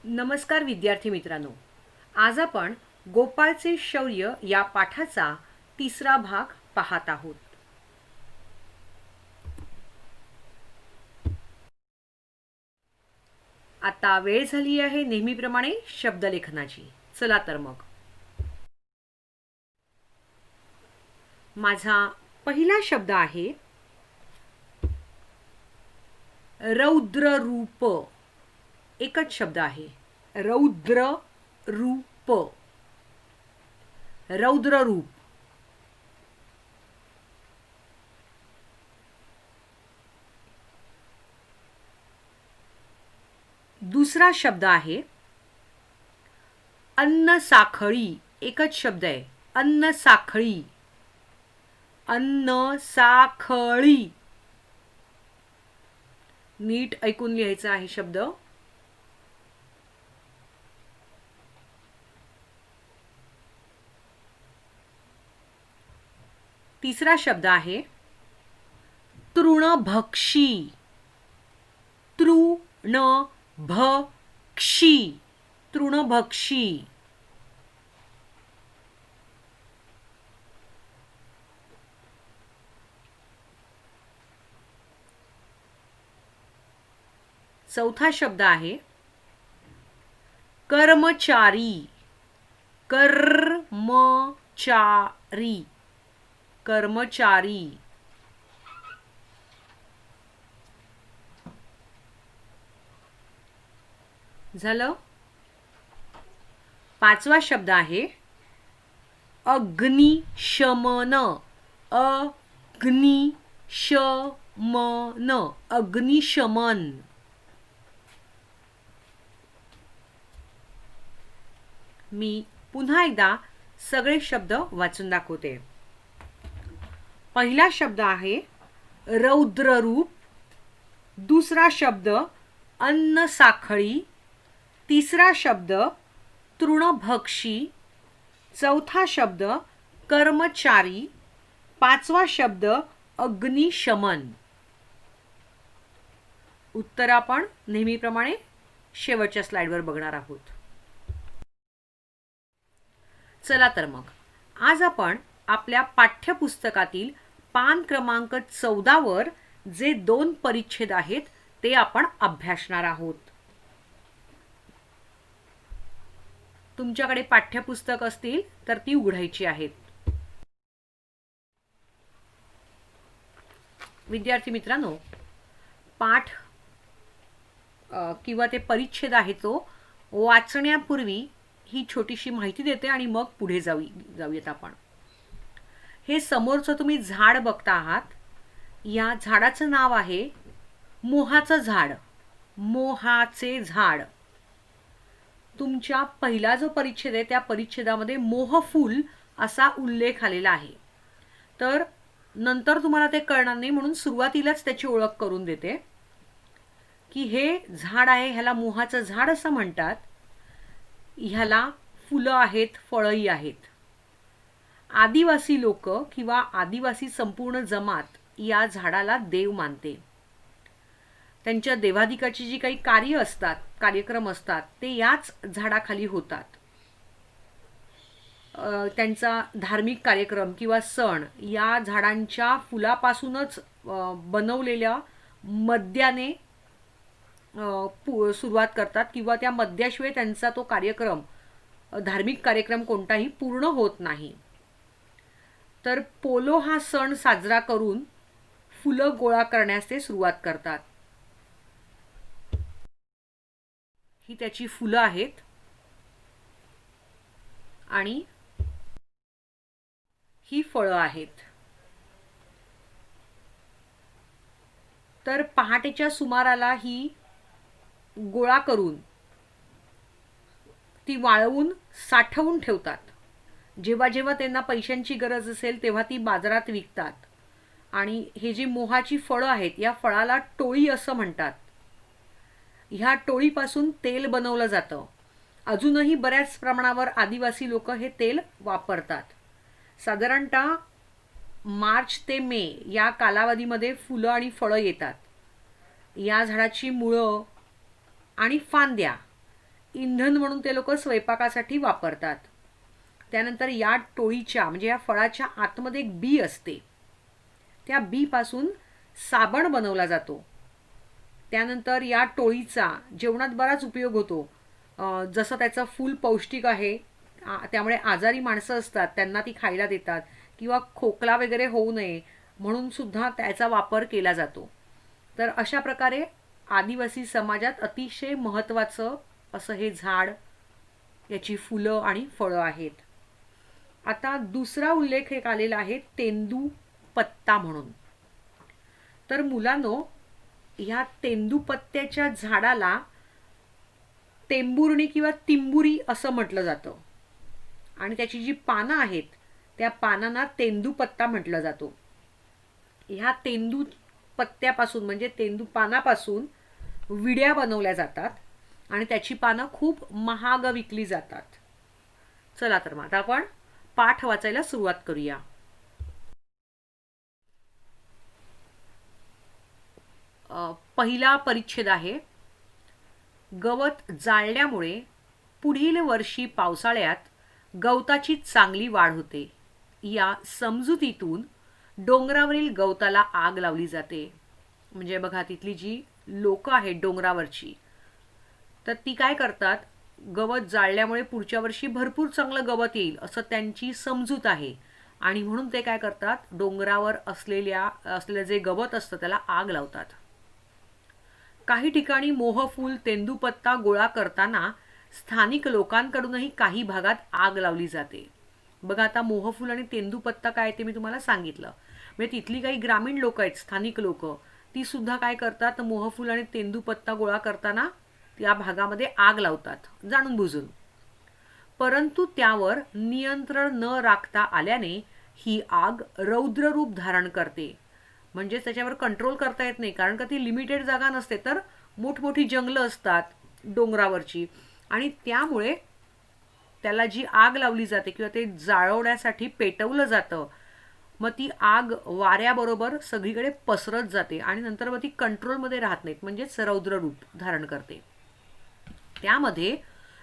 नमस्कार विद्यार्थी मित्रांनो. आज आपण गोपाळचे शौर्य या पाठाचा तिसरा भाग पाहत आहोत. आता वेळ झाली आहे नेहमीप्रमाणे शब्दलेखनाची. चला तर मग. माझा पहिला शब्द आहे रौद्र रूप. एकच शब्द आहे. रौद्र रूप. रौद्र रूप. दुसरा शब्द आहे अन्न साखळी. एकच शब्द आहे. अन्न साखळी. अन्न साखळी. नीट ऐकून लिहायचा आहे शब्द. तिसरा शब्द आहे तृणभक्षी. तृणभक्षी. तृणभक्षी. चौथा शब्द आहे कर्मचारी. कर्मचारी. कर्मचारी. झालं. पाचवा शब्द आहे अग्निशमन. अग्निशमन. अग्निशमन. मी पुन्हा एकदा सगळे शब्द वाचून दाखवते. पहिला शब्द आहे रौद्र रूप. दुसरा शब्द अन्न साखळी. तिसरा शब्द तृणभक्षी. चौथा शब्द कर्मचारी. पाचवा शब्द अग्निशमन. उत्तर आपण नेहमीप्रमाणे शेवटच्या स्लाइडवर बघणार आहोत. चला तर मग आज आपण आपल्या पाठ्यपुस्तकातील पान क्रमांक 14 वर जे 2 परिच्छेद आहेत ते आपण अभ्यासणार आहोत. तुमच्याकडे पाठ्यपुस्तक असतील तर ती उघडायची आहेत. विद्यार्थी मित्रांनो, पाठ किंवा ते परिच्छेद आहे तो वाचण्यापूर्वी ही छोटीशी माहिती देते आणि मग पुढे जाऊयात आपण. हे समोरचं तुम्ही झाड बघता आहात. या झाडाचं नाव आहे मोहाचं झाड. मोहाचे झाड. तुमच्या पहिला जो परिच्छेद आहे त्या परिच्छेदामध्ये मोहफूल असा उल्लेख आलेला आहे. तर नंतर तुम्हाला ते कळणार नाही म्हणून सुरुवातीलाच त्याची ओळख करून देते की हे झाड आहे, ह्याला मोहाचं झाड असं म्हणतात. ह्याला फुलं आहेत, फळंही आहेत. आदिवासी लोक किंवा आदिवासी संपूर्ण जमात या झाडाला देव मानते. त्यांच्या देवाधिकाची जी काही कार्य असतात, कार्यक्रम असतात ते याच झाडाखाली होतात. त्यांचा धार्मिक कार्यक्रम किंवा सण या झाडांच्या फुलापासूनच बनवलेल्या मद्याने सुरुवात करतात किंवा त्या मद्याशिवाय त्यांचा तो कार्यक्रम, धार्मिक कार्यक्रम कोणताही पूर्ण होत नाही. तर पोलो हा सण साजरा करून फुलं गोळा करण्यास ते सुरुवात करतात. ही त्याची फुलं आहेत आणि ही फळं आहेत. तर पहाटेच्या सुमाराला ही गोळा करून ती वाळवून साठवून ठेवतात. जेव्हा जेव्हा त्यांना पैशांची गरज असेल तेव्हा ती बाजारात विकतात. आणि हे जी मोहाची फळं आहेत या फळाला टोळी असं म्हणतात. ह्या टोळीपासून तेल बनवलं जातं. अजूनही बऱ्याच प्रमाणावर आदिवासी लोक हे तेल वापरतात. साधारणतः मार्च ते मे या कालावधीमध्ये फुलं आणि फळं येतात. या झाडाची मुळं आणि फांद्या इंधन म्हणून ते लोक स्वयंपाकासाठी वापरतात. त्यानंतर या टोळीच्या म्हणजे या फळाच्या आतमध्ये एक बी असते. त्या बी पासून साबण बनवला जातो. त्यानंतर या टोळीचा जेवणात बराच उपयोग होतो. जसं त्याचं फूल पौष्टिक आहे, त्यामुळे आजारी माणसं असतात त्यांना ती खायला देतात, किंवा खोकला वगैरे होऊ नये म्हणून सुद्धा त्याचा वापर केला जातो. तर अशा प्रकारे आदिवासी समाजात अतिशय महत्त्वाचं असं हे झाड, याची फुलं आणि फळं आहेत. आता दुसरा उल्लेख एक आलेला आहे तेंदूपत्ता म्हणून. तर मुलांनो, ह्या तेंदूपत्त्याच्या झाडाला टेंभुर्णी किंवा तिंबुरी असं म्हटलं जातं. आणि त्याची जी पानं आहेत त्या पानांना तेंदूपत्ता म्हटलं जातो. ह्या तेंदू पत्त्यापासून म्हणजे तेंदू पानापासून विड्या बनवल्या जातात आणि त्याची पानं खूप महाग विकली जातात. चला तर मग आता आपण पाठ वाचायला सुरुवात करूया. पहिला परिच्छेद आहे, गवत जाळल्यामुळे पुढील वर्षी पावसाळ्यात गवताची चांगली वाढ होते. या समजुतीतून डोंगरावरील गवताला आग लावली जाते. म्हणजे बघा, तिथली जी लोक आहेत डोंगरावरची, तर ती काय करतात, गवत जाळल्यामुळे पुढच्या वर्षी भरपूर चांगलं गवत येईल असं त्यांची समजूत आहे. आणि म्हणून ते काय करतात, डोंगरावर असलेलं जे गवत असतं त्याला आग लावतात. काही ठिकाणी मोहफूल तेंदूपत्ता गोळा करताना स्थानिक लोकांकडूनही काही भागात आग लावली जाते. बघा, आता मोहफूल आणि तेंदूपत्ता काय ते मी तुम्हाला सांगितलं. म्हणजे तिथली काही ग्रामीण लोक आहेत, स्थानिक लोक, ती सुद्धा काय करतात, मोहफूल आणि तेंदूपत्ता गोळा करताना त्या भागामध्ये आग लावतात जाणून बुजून. परंतु त्यावर नियंत्रण न राखता आल्याने ही आग रौद्र रूप धारण करते. म्हणजे त्याच्यावर कंट्रोल करता येत नाही, कारण का ती लिमिटेड जागा नसते, तर मोठमोठी जंगलं असतात डोंगरावरची, आणि त्यामुळे त्याला जी आग लावली जाते किंवा ते जाळवण्यासाठी पेटवलं जातं, मग ती आग वाऱ्याबरोबर सगळीकडे पसरत जाते आणि नंतर मग ती कंट्रोलमध्ये राहत नाहीत, म्हणजेच रौद्र रूप धारण करते. त्यामध्ये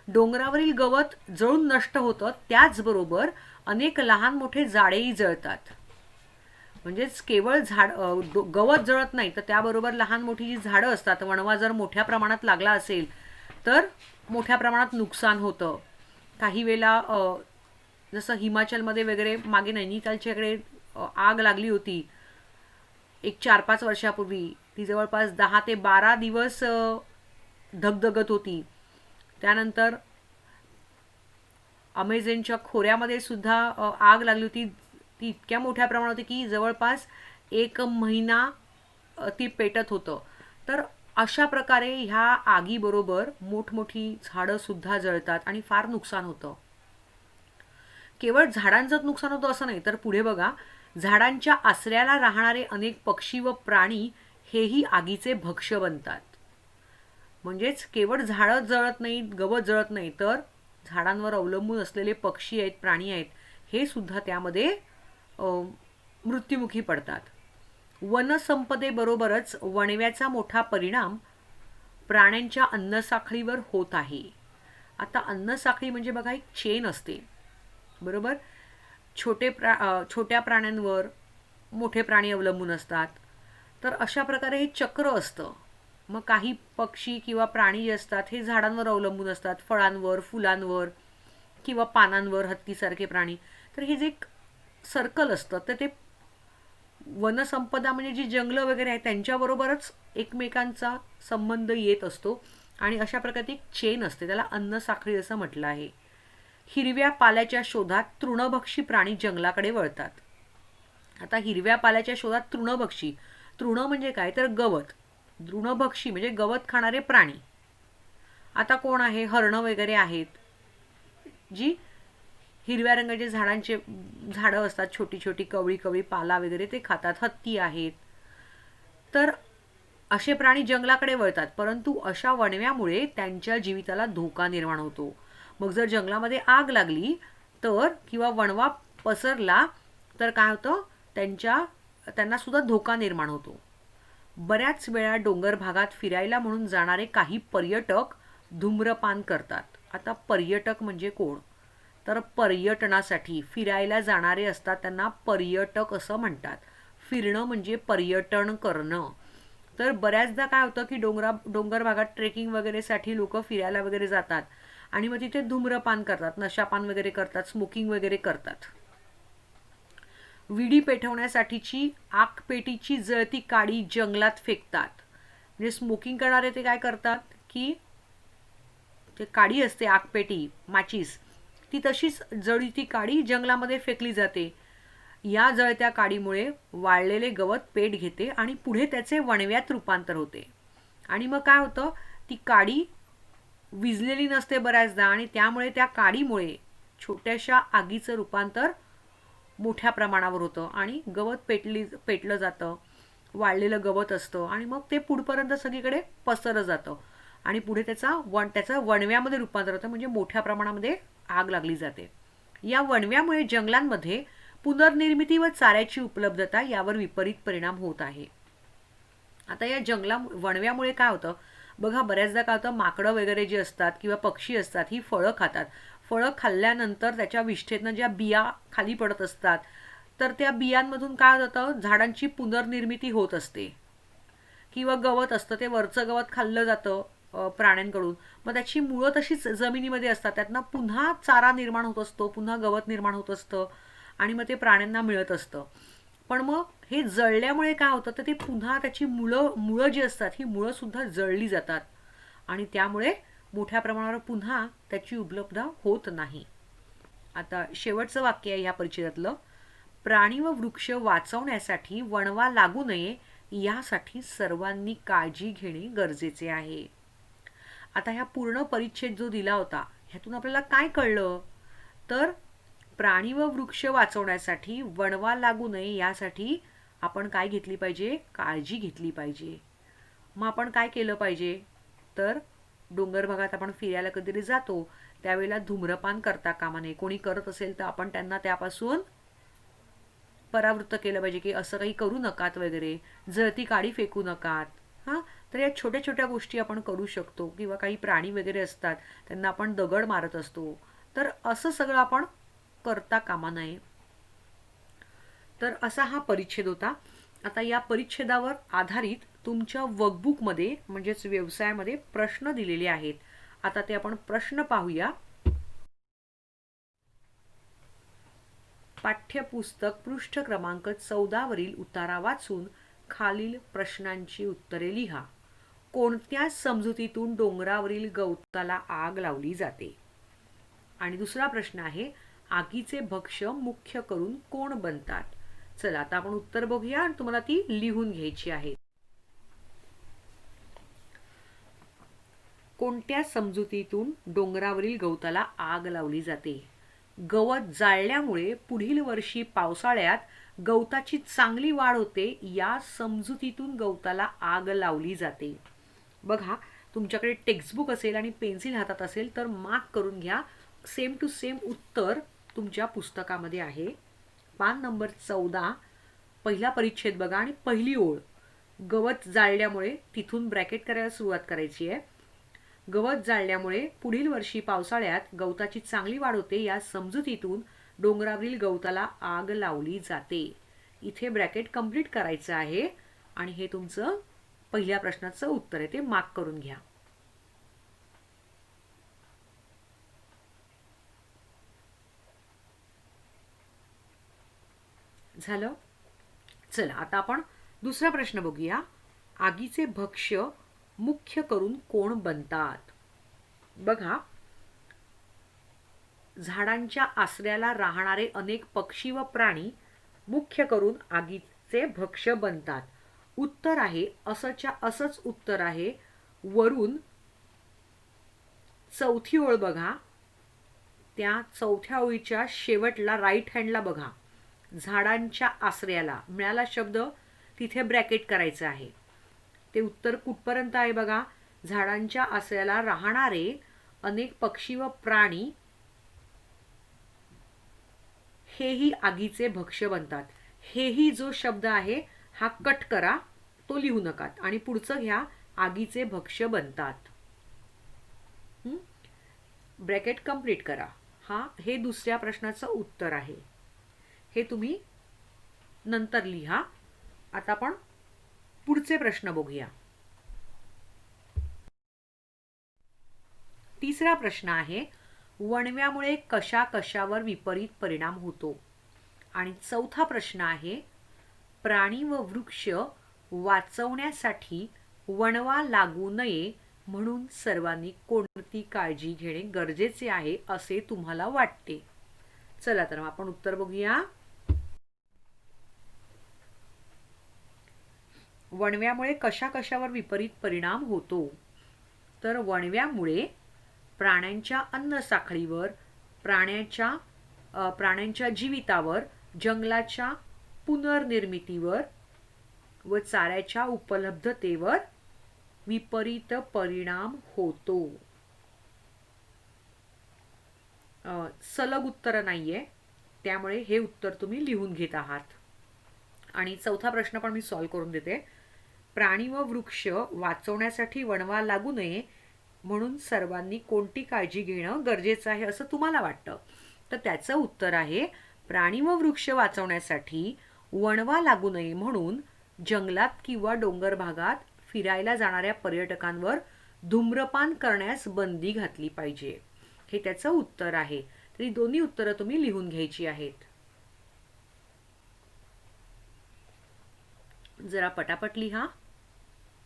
डोंगरावरील गवत जळून नष्ट होतं, त्याचबरोबर अनेक लहान मोठे झाडेही जळतात. म्हणजेच केवळ गवत जळत नाही, तर त्याबरोबर लहान मोठी जी झाडं असतात, वणवा जर मोठ्या प्रमाणात लागला असेल तर मोठ्या प्रमाणात नुकसान होतं. काही वेळेला जसं हिमाचलमध्ये वगैरे मागे नैनितालच्याकडे आग लागली होती एक 4-5 वर्षापूर्वी. ती जवळपास 10 ते 12 दिवस धगधगत होती. त्यानंतर अमेझॉनच्या खोऱ्यामध्ये सुद्धा आग लागली होती. ती इतक्या मोठ्या प्रमाणात होती की जवळपास 1 महिना ती पेटत होतं. तर अशा प्रकारे ह्या आगीबरोबर मोठमोठी झाडं सुद्धा जळतात आणि फार नुकसान होतं. केवळ झाडांचं नुकसान होतं असं नाही, तर पुढे बघा, झाडांच्या आसऱ्याला राहणारे अनेक पक्षी व प्राणी हेही आगीचे भक्ष्य बनतात. म्हणजेच केवळ झाडं जळत नाहीत, गवत जळत नाही, तर झाडांवर अवलंबून असलेले पक्षी आहेत, प्राणी आहेत, हे सुद्धा त्यामध्ये मृत्युमुखी पडतात. वनसंपदेबरोबरच वणव्याचा मोठा परिणाम प्राण्यांच्या अन्नसाखळीवर होत आहे. आता अन्नसाखळी म्हणजे बघा, एक चेन असते, बरोबर. छोट्या प्राण्यांवर मोठे प्राणी अवलंबून असतात. तर अशा प्रकारे हे चक्र असतं. मग काही पक्षी किंवा प्राणी जे असतात हे झाडांवर अवलंबून असतात, फळांवर, फुलांवर किंवा पानांवर, हत्तीसारखे प्राणी. तर हे जे एक सर्कल असतं, तर ते वनसंपदा म्हणजे जी जंगलं वगैरे आहेत त्यांच्याबरोबरच एकमेकांचा संबंध येत असतो आणि अशा प्रकारे एक चेन असते, त्याला अन्नसाखळी असं म्हटलं आहे. हिरव्या पाल्याच्या शोधात तृणभक्षी प्राणी जंगलाकडे वळतात. आता हिरव्या पाल्याच्या शोधात तृणभक्षी, तृण म्हणजे काय, तर गवत. तृणभक्षी म्हणजे गवत खाणारे प्राणी. आता कोण आहे, हरणं वगैरे आहेत, जी हिरव्या रंगाचे झाडं असतात, छोटी छोटी कवळी कवळी पाला वगैरे ते खातात. हत्ती आहेत. तर असे प्राणी जंगलाकडे वळतात, परंतु अशा वणव्यामुळे त्यांच्या जीविताला धोका निर्माण होतो. मग जर जंगलामध्ये आग लागली तर किंवा वणवा पसरला तर काय होतं, त्यांना सुद्धा धोका निर्माण होतो. बऱ्याच वेळा डोंगर भागात फिरायला म्हणून जाणारे काही पर्यटक धूम्रपान करतात. आता पर्यटक म्हणजे कोण? तर पर्यटनासाठी फिरायला जाणारे असतात त्यांना पर्यटक असं म्हणतात. फिरणं म्हणजे पर्यटन करणं. तर बऱ्याचदा काय होतं की डोंगर भागात ट्रेकिंग वगैरेसाठी लोक फिरायला वगैरे जातात आणि मग तिथे धूम्रपान करतात, नशापान वगैरे करतात, स्मोकिंग वगैरे करतात. विडी पेटवण्यासाठीची आगपेटीची जळती काडी जंगलात फेकतात. म्हणजे स्मोकिंग करणारे ते काय करतात की ते काडी असते आगपेटी माचीस, ती तशीच जळती काडी जंगलामध्ये फेकली जाते. या जळत्या काडीमुळे वाळलेले गवत पेट घेते आणि पुढे त्याचे वणव्यात रूपांतर होते. आणि मग काय होतं, ती काडी विजलेली नसते बऱ्याचदा आणि त्यामुळे त्या काडीमुळे छोट्याशा आगीचं रूपांतर मोठ्या प्रमाणावर होतं आणि गवत पेटलं जातं, वाळलेलं गवत असतं आणि मग ते पुढपर्यंत सगळीकडे पसरलं जातं आणि पुढे त्याचं वणव्यामध्ये रूपांतर होतं, म्हणजे मोठ्या प्रमाणामध्ये आग लागली जाते. या वणव्यामुळे जंगलांमध्ये पुनर्निर्मिती व चाऱ्याची उपलब्धता यावर विपरीत परिणाम होत आहे. आता या वणव्यामुळे काय होतं बघा, बऱ्याचदा काय होतं, माकडं वगैरे जे असतात किंवा पक्षी असतात ही फळं खातात. फळं खाल्ल्यानंतर त्याच्या विष्ठेतनं ज्या बिया खाली पडत असतात तर त्या बियांमधून काय होतं, झाडांची पुनर्निर्मिती होत असते. किंवा गवत असतं ते वरचं गवत खाल्लं जातं प्राण्यांकडून, मग त्याची मुळं तशीच जमिनीमध्ये असतात, त्यातनं पुन्हा चारा निर्माण होत असतो, पुन्हा गवत निर्माण होत असतं आणि मग ते प्राण्यांना मिळत असतं. पण मग हे जळल्यामुळे काय होतं, तर ते पुन्हा त्याची मुळं जी असतात ही मुळं सुद्धा जळली जातात आणि त्यामुळे मोठ्या प्रमाणावर पुन्हा त्याची उपलब्धता होत नाही. आता शेवटचं वाक्य आहे या परिच्छेदातलं, प्राणी व वृक्ष वाचवण्यासाठी वणवा लागू नये यासाठी सर्वांनी काळजी घेणे गरजेचे आहे. आता ह्या पूर्ण परिच्छेद जो दिला होता ह्यातून आपल्याला काय कळलं, तर प्राणी व वृक्ष वाचवण्यासाठी वणवा लागू नये यासाठी आपण काय घेतली पाहिजे, काळजी घेतली पाहिजे. मग आपण काय केलं पाहिजे, तर डोंगर भागात आपण फिरायला कधीतरी जातो त्यावेळेला धूम्रपान करता कामा नये. कोणी करत असेल तर आपण त्यांना त्यापासून परावृत्त केलं पाहिजे की असं काही करू नकात वगैरे, जळती काडी फेकू नकात. हां, तर या छोट्या छोट्या गोष्टी आपण करू शकतो. किंवा काही प्राणी वगैरे असतात त्यांना आपण दगड मारत असतो, तर असं सगळं आपण करता कामा नये. तर असा हा परिच्छेद होता. आता या परिच्छेदावर आधारित तुमच्या वर्कबुकमध्ये म्हणजेच व्यवसायामध्ये प्रश्न दिलेले आहेत. आता ते आपण प्रश्न पाहूया. पाठ्यपुस्तक पृष्ठ क्रमांक 14 वरील उतारा वाचून खालील प्रश्नांची उत्तरे लिहा. कोणत्या समजुतीतून डोंगरावरील गवताला आग लावली जाते? आणि दुसरा प्रश्न आहे, आगीचे भक्ष्य मुख्य करून कोण बनतात? चला आता आपण उत्तर बघूया आणि तुम्हाला ती लिहून घ्यायची आहे. कोणत्या समजुतीतून डोंगरावरील गवताला आग लावली जाते? गवत जाळल्यामुळे पुढील वर्षी पावसाळ्यात गवताची चांगली वाढ होते, या समजुतीतून गवताला आग लावली जाते. बघा, तुमच्याकडे टेक्स्टबुक असेल आणि पेन्सिल हातात असेल तर मार्क करून घ्या. सेम टू सेम उत्तर तुमच्या पुस्तकामध्ये आहे. पान नंबर 14, पहिला परिच्छेद बघा आणि पहिली ओळ, गवत जाळल्यामुळे, तिथून ब्रॅकेट करायला सुरुवात करायची आहे. गवत जाळल्यामुळे पुढील वर्षी पावसाळ्यात गवताची चांगली वाढ होते, या समजुतीतून डोंगरावरील गवताला आग लावली जाते. इथे ब्रॅकेट कंप्लीट करायचं आहे आणि हे तुमचं पहिल्या प्रश्नाचं उत्तर आहे, ते मार्क करून घ्या. झालं. चला आता आपण दुसरा प्रश्न बघूया. आगीचे भक्ष्य मुख्य करून कोण बनतात? बघा, झाडांच्या आसऱ्याला राहणारे अनेक पक्षी व प्राणी मुख्य करून आगीचे भक्ष्य बनतात. उत्तर आहे असंच्या असंच उत्तर आहे. वरून चौथी ओळ बघा, त्या चौथ्या ओळीच्या शेवटला राईट हँडला बघा, झाडांच्या आसऱ्याला मिळाला शब्द, तिथे ब्रॅकेट करायचं आहे. ते उत्तर कुठपर्यंत आहे बघा, झाडांच्या आसऱ्याला राहणारे अनेक पक्षी व प्राणी हेही आगीचे भक्ष्य बनतात. हेही जो शब्द आहे हा कट करा, तो लिहू नका आणि पुढचं घ्या, आगीचे भक्ष्य बनतात. ब्रॅकेट कंप्लीट करा. हे दुसऱ्या प्रश्नाचं उत्तर आहे. हे तुम्ही नंतर लिहा. आता आपण पुढचे प्रश्न बघूया. तिसरा प्रश्न आहे, वणव्यामुळे कशा कशावर विपरीत परिणाम होतो. आणि चौथा प्रश्न आहे, प्राणी व वृक्ष वाचवण्यासाठी वणवा लागू नये म्हणून सर्वांनी कोणती काळजी घेणे गरजेचे आहे असे तुम्हाला वाटते. चला तर आपण उत्तर बघूया. वणव्यामुळे कशा कशावर विपरीत परिणाम होतो. तर वणव्यामुळे प्राण्यांच्या अन्नसाखळीवर, प्राण्यांच्या जीवितावर, जंगलाच्या पुनर्निर्मितीवर व चाऱ्याच्या उपलब्धतेवर विपरीत परिणाम होतो. सलग उत्तर नाहीये, त्यामुळे हे उत्तर तुम्ही लिहून घेत आहात. आणि चौथा प्रश्न पण मी सॉल्व्ह करून देते. प्राणी व वृक्ष वाचवण्यासाठी वणवा लागू नये म्हणून सर्वांनी कोणती काळजी घेणं गरजेचं आहे असं तुम्हाला वाटतं. तर त्याचं उत्तर आहे, प्राणी व वृक्ष वाचवण्यासाठी वणवा लागू नये म्हणून जंगलात किंवा डोंगर भागात फिरायला जाणाऱ्या पर्यटकांवर धूम्रपान करण्यास बंदी घातली पाहिजे. हे त्याचं उत्तर आहे. तरी दोन्ही उत्तरं तुम्ही लिहून घ्यायची आहेत. जरा पटापट लिहा.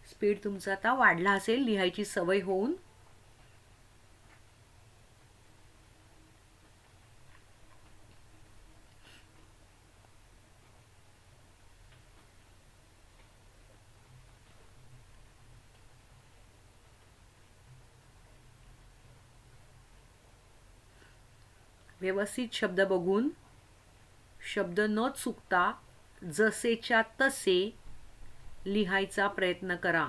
स्पीड तुमचा आता वाढला असेल लिहायची सवय होऊन. व्यवस्थित शब्द बघून, शब्द न चुकता जसेच्या तसे लिहायचा प्रयत्न करा.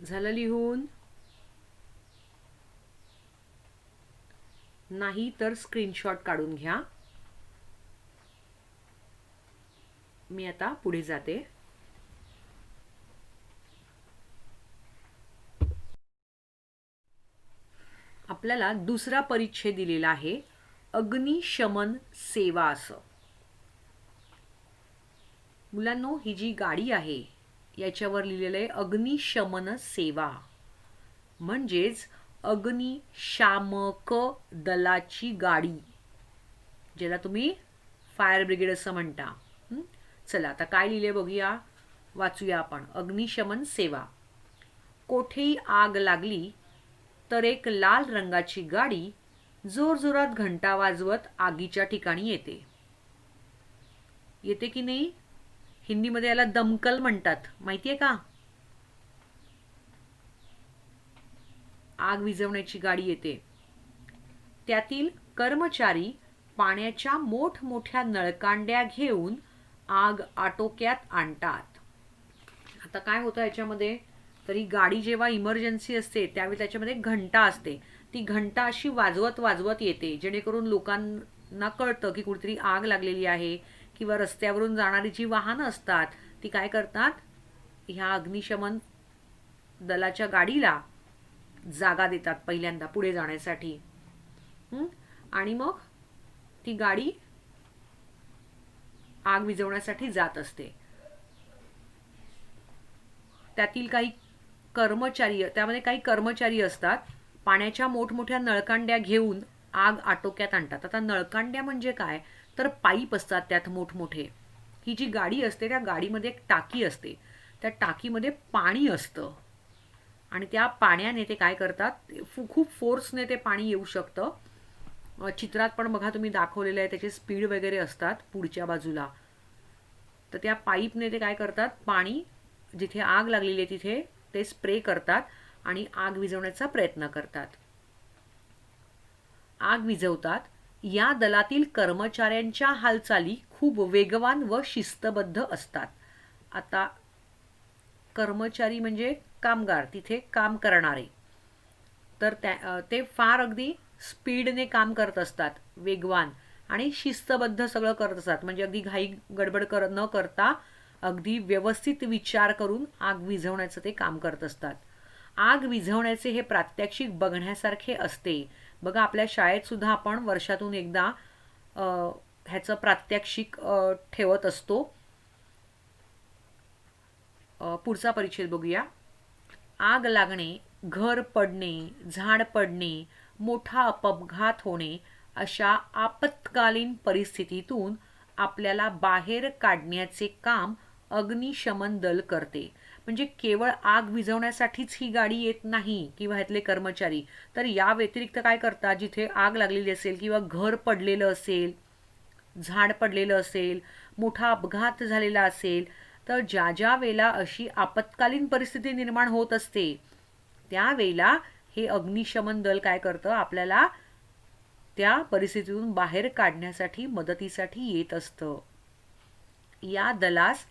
झालं लिहून? नाही तर स्क्रीनशॉट काढून घ्या. मी आता पुढे जाते. आपल्याला दुसरा परिच्छेद दिलेला आहे, अग्निशमन सेवा असं. मुलांनो, ही जी गाडी आहे याच्यावर लिहिलेलं आहे अग्निशमन सेवा, म्हणजेच अग्निशामक दलाची गाडी, ज्याला तुम्ही फायर ब्रिगेड असं म्हणता. चला आता काय लिहिले बघूया, वाचूया आपण. अग्निशमन सेवा. कोठेही आग लागली तर एक लाल रंगाची गाडी जोरजोरात घंटा वाजवत आगीच्या ठिकाणी येते. येते की नाही? हिंदीमध्ये याला दमकल म्हणतात, माहितीये का? आग विझवण्याची गाडी येते. त्यातील कर्मचारी पाण्याच्या मोठमोठ्या नळकांड्या घेऊन आग आटोक्यात आणतात. आता काय होतं याच्यामध्ये, तरी गाडी जेव्हा इमर्जन्सी असते त्यावेळी त्याच्यामध्ये घंटा असते. ती घंटा अशी वाजवत वाजवत येते, जेणेकरून लोकांना कळतं की कुठेतरी आग लागलेली आहे. किंवा रस्त्यावरून जाणारी जी वाहनं असतात ती काय करतात, ह्या अग्निशमन दलाच्या गाडीला जागा देतात पहिल्यांदा पुढे जाण्यासाठी. आणि मग ती गाडी आग विझवण्यासाठी जात असते. त्यातील काही कर्मचारी, त्यामध्ये काही कर्मचारी असतात, पाण्याच्या मोठमोठ्या नळकांड्या घेऊन आग आटोक्यात आणतात. आता नळकांड्या म्हणजे काय, तर पाईप असतात त्यात मोठमोठे. ही जी गाडी असते त्या गाडीमध्ये एक टाकी असते, त्या टाकीमध्ये पाणी असतं आणि त्या पाण्याने ते काय करतात, खूप फोर्सने ते पाणी येऊ शकतं. चित्रात पण बघा तुम्ही दाखवलेलं आहे, त्याचे स्पीड वगैरे असतात पुढच्या बाजूला. तर त्या पाईपने ते काय करतात, पाणी जिथे आग लागलेली आहे तिथे ते स्प्रे करतात आणि आग विझवण्याचा प्रयत्न करतात. आग विझवतात. या दलातील कर्मचाऱ्यांच्या हालचाली खूप वेगवान व शिस्तबद्ध असतात. आता कर्मचारी म्हणजे कामगार, तिथे काम करणारे. तर ते फार अगदी स्पीडने काम करत असतात, वेगवान आणि शिस्तबद्ध सगळं करत असतात. म्हणजे अगदी घाई गडबड न करता अगदी व्यवस्थित विचार करून आग विझवण्याचं ते काम करत असतात. आग विझवण्याचे हे प्रात्यक्षिक बघण्यासारखे असते. बघा आपल्या शाळेत सुद्धा आपण वर्षातून एकदा ह्याचं प्रात्यक्षिक ठेवत असतो. पुढचा परिच्छेद बघूया. आग लागणे, घर पडणे, झाड पडणे, मोठा अपघात होणे अशा आपत्कालीन परिस्थितीतून आपल्याला बाहेर काढण्याचे काम अग्निशमन दल करते. म्हणजे केवळ आग विझवण्यासाठीच ही गाडी येत नाही किंवा ह्यातले कर्मचारी, तर या व्यतिरिक्त काय करतात, जिथे आग लागलेली असेल किंवा घर पडलेलं असेल, झाड पडलेलं असेल, मोठा अपघात झालेला असेल, तर ज्या ज्या वेळेला अशी आपत्कालीन परिस्थिती निर्माण होत असते त्यावेळेला हे अग्निशमन दल काय करतं, आपल्याला त्या परिस्थितीतून बाहेर काढण्यासाठी मदतीसाठी येत असतं. या दलास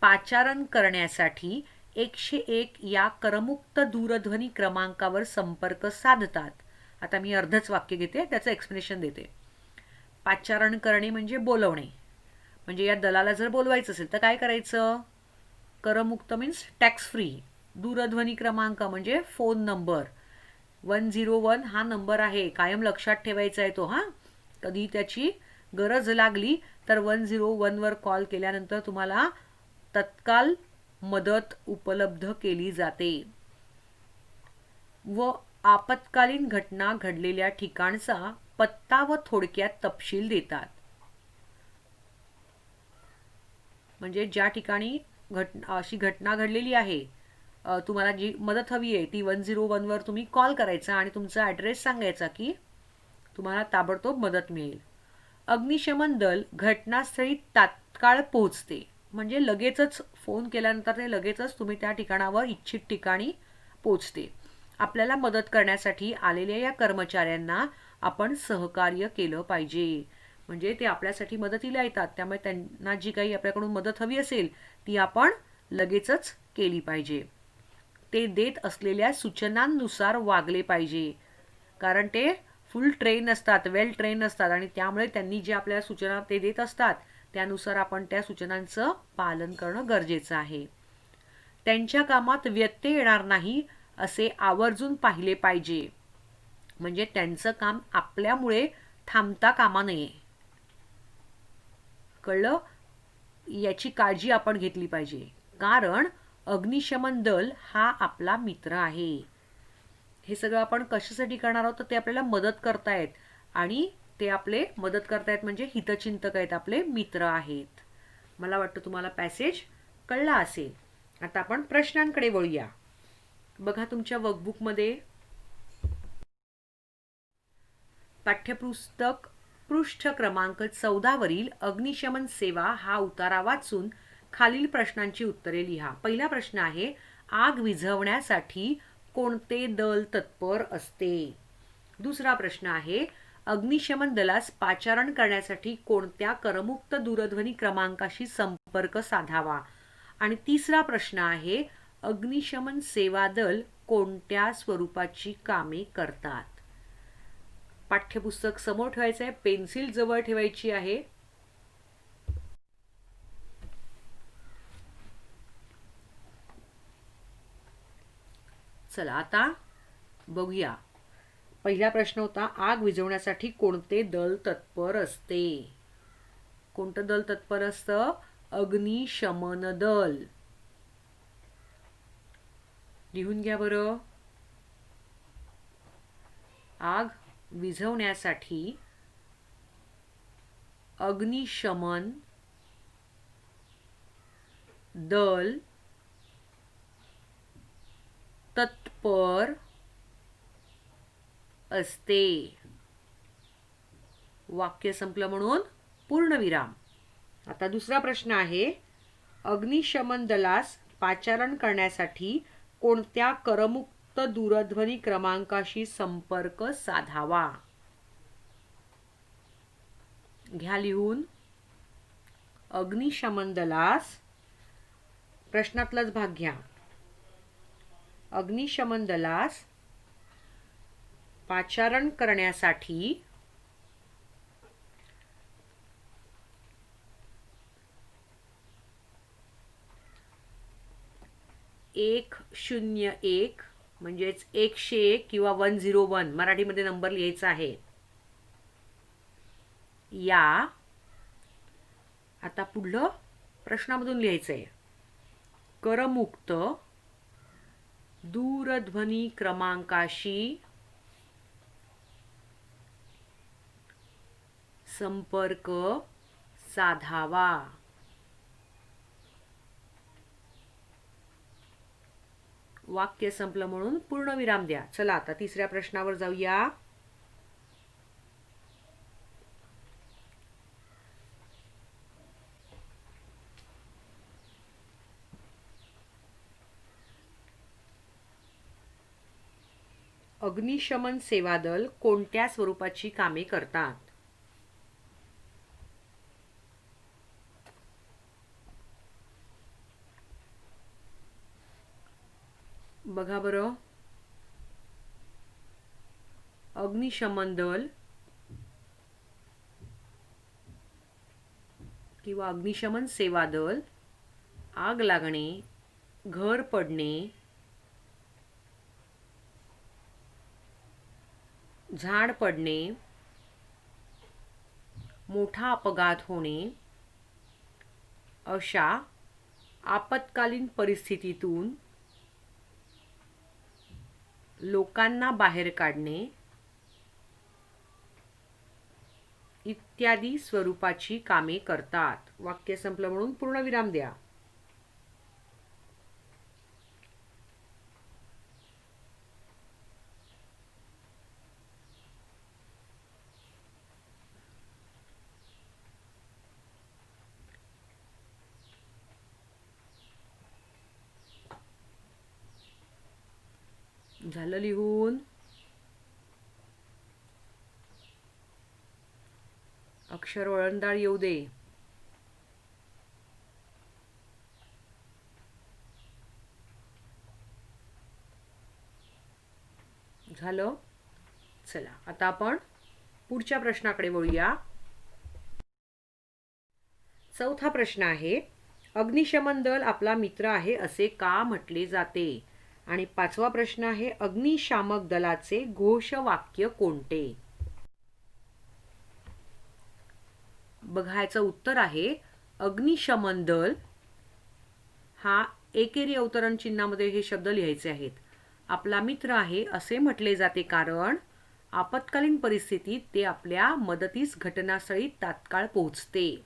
पाचारण करण्यासाठी 101 या करमुक्त दूरध्वनी क्रमांकावर संपर्क साधतात. आता मी अर्धच वाक्य घेते, त्याचं एक्सप्लेनेशन देते. पाचारण करणे म्हणजे बोलवणे. म्हणजे या दलाला जर बोलवायचं असेल तर काय करायचं, करमुक्त मीन्स टॅक्स फ्री. दूरध्वनी क्रमांक म्हणजे फोन नंबर. 101 हा नंबर आहे, कायम लक्षात ठेवायचा आहे तो. कधी त्याची गरज लागली तर 101 वर कॉल केल्यानंतर तुम्हाला तत्काल मदत उपलब्ध केली जाते. व आपत्कालीन घटना घडलेल्या ठिकाणचा पत्ता व थोडक्यात तपशील देतात. म्हणजे ज्या ठिकाणी अशी घटना घडलेली आहे, तुम्हाला जी मदत हवी आहे ती 101 वर तुम्ही कॉल करायचा आणि तुमचा ॲड्रेस सांगायचा की तुम्हाला ताबडतोब मदत मिळेल. अग्निशमन दल घटनास्थळी तात्काळ पोहोचते. म्हणजे लगेचच फोन केल्यानंतर ते लगेचच तुम्ही त्या ठिकाणावर इच्छित ठिकाणी पोहोचते. आपल्याला मदत करण्यासाठी आलेल्या या कर्मचाऱ्यांना आपण सहकार्य केलं पाहिजे. म्हणजे ते आपल्यासाठी मदतीला येतात, त्यामुळे त्यांना जी काही आपल्याकडून मदत हवी असेल ती आपण लगेचच केली पाहिजे. ते देत असलेल्या सूचनांनुसार वागले पाहिजे, कारण ते फुल ट्रेन असतात, वेल ट्रेन असतात आणि त्यामुळे त्यांनी जे आपल्याला सूचना ते देत असतात त्यानुसार आपण त्या सूचनांचं पालन करणं गरजेचं आहे. त्यांच्या कामात व्यत्यय येणार नाही असे आवर्जून पाहिले पाहिजे. म्हणजे त्यांचं काम आपल्यामुळे थांबता कामा नये. कळलं? याची काळजी आपण घेतली पाहिजे, कारण अग्निशमन दल हा आपला मित्र आहे. हे सगळं आपण कशासाठी करणार आहोत, तर ते आपल्याला मदत करतायत आणि ते आपले मदत करतायत म्हणजे हितचिंतक आहेत, आपले मित्र आहेत. मला वाटतं तुम्हाला पॅसेज कळला असेल. आता आपण प्रश्नांकडे वळूया. बघा तुमच्या वर्कबुकमध्ये पाठ्यपुस्तक पृष्ठ क्रमांक 14 वरील अग्निशमन सेवा हा उतारा वाचून खालील प्रश्नांची उत्तरे लिहा. पहिला प्रश्न आहे, आग विझवण्यासाठी कोणते दल तत्पर असते? दुसरा प्रश्न आहे, अग्निशमन दलास पाचारण करण्यासाठी कोणत्या करमुक्त दूरध्वनी क्रमांकाशी संपर्क साधावा? आणि तिसरा प्रश्न आहे, अग्निशमन सेवा दल कोणत्या स्वरूपाची कामे करतात? पाठ्यपुस्तक समोर ठेवायचं आहे, पेन्सिल जवळ ठेवायची आहे. चला आता बघूया. पहिला प्रश्न होता, आग विझवण्यासाठी कोणते दल तत्पर असते? कोणतं दल तत्पर असतं? अग्निशमन दल. लिहून घ्या बरं. आग विझवण्यासाठी अग्निशमन दल तत्पर असते. वाक्य संपलं म्हणून पूर्णविराम. आता दुसरा प्रश्न आहे, अग्निशमन दलास पाचारण करण्यासाठी कोणत्या करमुक्त दूरध्वनी क्रमांकाशी संपर्क साधावा? घ्या लिहून. अग्निशमन दलास, प्रश्नातलाच भाग घ्या. अग्निशमन दलास पाचारण करण्यासाठी 101 म्हणजेच 101 किंवा 101 मराठीमध्ये नंबर लिहायचा आहे. या आता पुढलं प्रश्नामधून लिहायचंय. करमुक्त दूरध्वनी क्रमांकाशी संपर्क साधावा. वाक्य संपलं म्हणून पूर्णविराम द्या. चला आता तिसऱ्या प्रश्नावर जाऊया. अग्निशमन सेवा दल कोणत्या स्वरूपाची कामे करतात? बघा बरं. अग्निशमन दल किंवा अग्निशमन सेवा दल आग लागणे, घर पडणे, झाड पडणे, मोठा अपघात होणे अशा आपत्कालीन परिस्थितीतून लोकांना बाहेर काढणे इत्यादी स्वरूपाची कामे करतात. वाक्य संपलं म्हणून पूर्णविराम द्या. झालं लिहून. अक्षर वळणदार येऊ दे. झालं. चला आता आपण पुढच्या प्रश्नाकडे वळूया. चौथा प्रश्न आहे, अग्निशमन दल आपला मित्र आहे असे का म्हटले जाते? आणि पाचवा प्रश्न आहे, अग्निशामक दलाचे घोषवाक्य कोणते? बघायचं उत्तर आहे, अग्निशमन दल हा एकेरी अवतरण चिन्हामध्ये हे शब्द लिहायचे आहेत. आपला मित्र आहे असे म्हटले जाते कारण आपत्कालीन परिस्थितीत ते आपल्या मदतीस घटनास्थळी तात्काळ पोहोचते.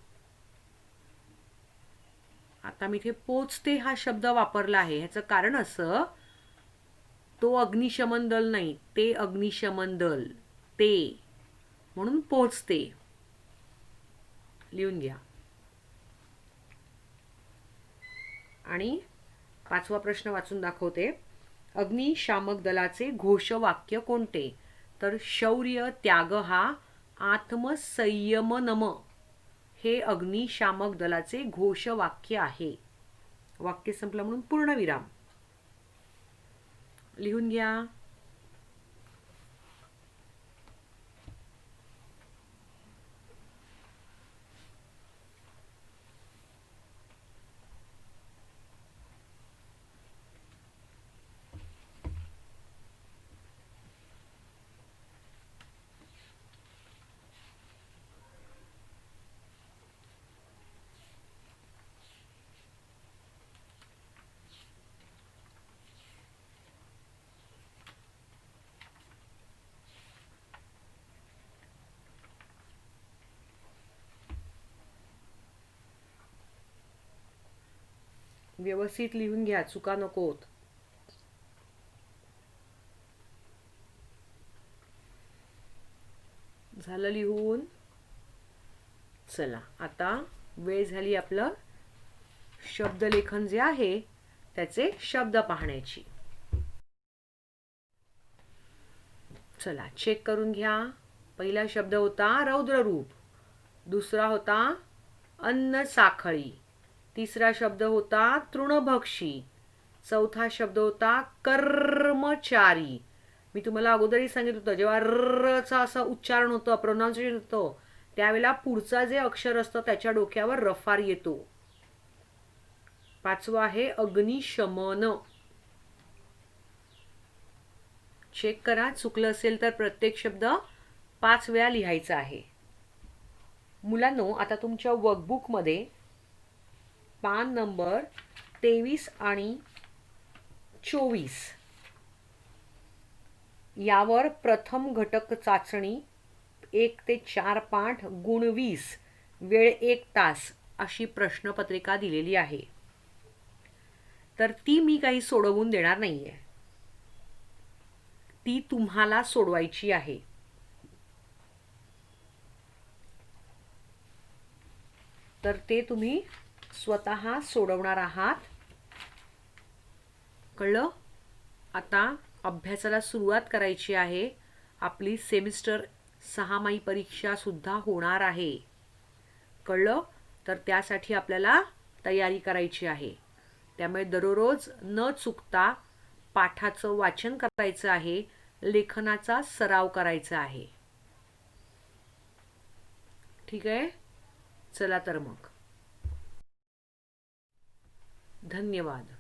आता मी इथे पोहोचते हा शब्द वापरला आहे. ह्याचं कारण असं, तो अग्निशमन दल नाही, ते अग्निशमन दल, ते म्हणून पोहोचते. लिहून घ्या. आणि पाचवा प्रश्न वाचून दाखवते. अग्निशामक दलाचे घोषवाक्य कोणते? तर शौर्य त्याग हा आत्मसंयमनम हे अग्निशामक दलाचे घोषवाक्य आहे. वाक्य संपलं म्हणून पूर्णविराम. लिहून घ्या. व्यवस्थित लिहून घ्या, चुका नकोत. झालं लिहून. चला आता वेळ झाली आपलं शब्दलेखन जे आहे त्याचे शब्द पाहण्याची. चला चेक करून घ्या. पहिला शब्द होता रौद्ररूप, दुसरा होता अन्न साखळी, तिसरा शब्द होता तृणभक्षी, चौथा शब्द होता कर्मचारी. मी तुम्हाला अगोदरही सांगितलं होतं जेव्हा रचा असा उच्चारण होतं, प्रोनाउन्सिएशन होतं, त्यावेळेला पुढचा जे अक्षर असतं त्याच्या डोक्यावर रफार येतो. पाचवा आहे अग्निशमन. चेक करा, चुकलं असेल तर प्रत्येक शब्द 5 वेळा लिहायचा आहे. मुलांनो, आता तुमच्या वर्कबुकमध्ये पान नंबर 23 आणि 24 यावर प्रथम घटक चाचणी 1 ते 4 पाठ गुण 20 वेळ 1 तास अशी प्रश्नपत्रिका दिलेली आहे. तर ती मी काही सोडवून देणार नाहीये, ती तुम्हाला सोडवायची आहे. तर ते तुम्ही स्वतः सोडवणार आहात. कळलं? आता अभ्यासाला सुरुवात करायची आहे. आपली सेमिस्टर 6माही परीक्षा सुद्धा होणार आहे. कळलं? तर त्यासाठी आपल्याला तयारी करायची आहे. त्यामुळे दररोज न चुकता पाठाचं वाचन करायचं आहे, लेखनाचा सराव करायचा आहे. ठीक आहे? चला तर मग. धन्यवाद.